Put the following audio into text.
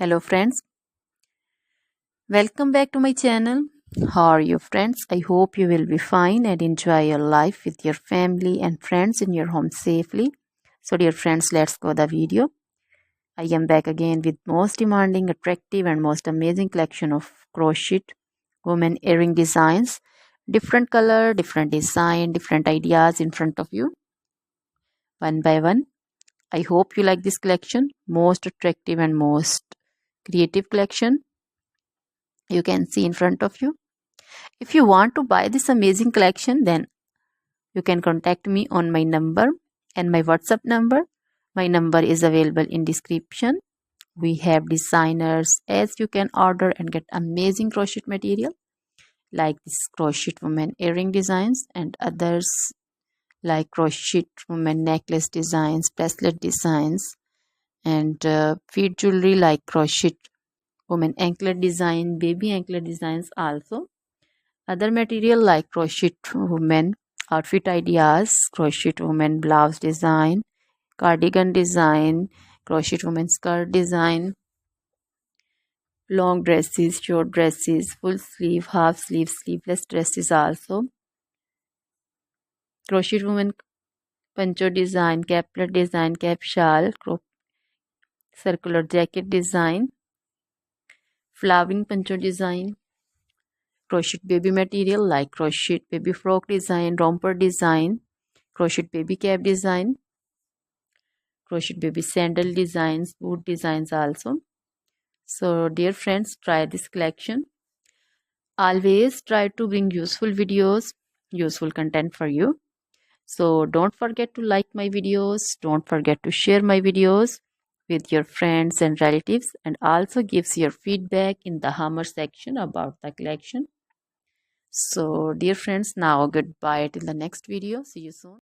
Hello friends, welcome back to my channel. How are you friends? I hope you will be fine and enjoy your life with your family and friends in your home safely. So dear friends, let's go the video. I am back again with most demanding, attractive and most amazing collection of crochet women earring designs. Different color, different design, different ideas in front of you. One by one. I hope you like this collection. Most attractive and most creative collection you can see in front of you. If you want to buy this amazing collection, then you can contact me on my number and my WhatsApp number. My number is available in description. We have designers as you can order and get amazing crochet material like this crochet woman earring designs and others like crochet woman necklace designs, bracelet designs and feet jewelry like crochet woman anklet design, baby anklet designs also. Other material like crochet women outfit ideas, crochet women blouse design, cardigan design, crochet women skirt design, long dresses, short dresses, full sleeve, half sleeve, sleeveless dresses also. Crochet women poncho design, caplet design, cap shawl, circular jacket design, flowering poncho design, crochet baby material like crochet baby frock design, romper design, crochet baby cap design, crochet baby sandal designs, boot designs also. So dear friends, try this collection. Always try to bring useful videos, useful content for you. So don't forget to like my videos, don't forget to share my videos with your friends and relatives, and also gives your feedback in the hammer section about the collection. So dear friends, now goodbye till the next video. See you soon.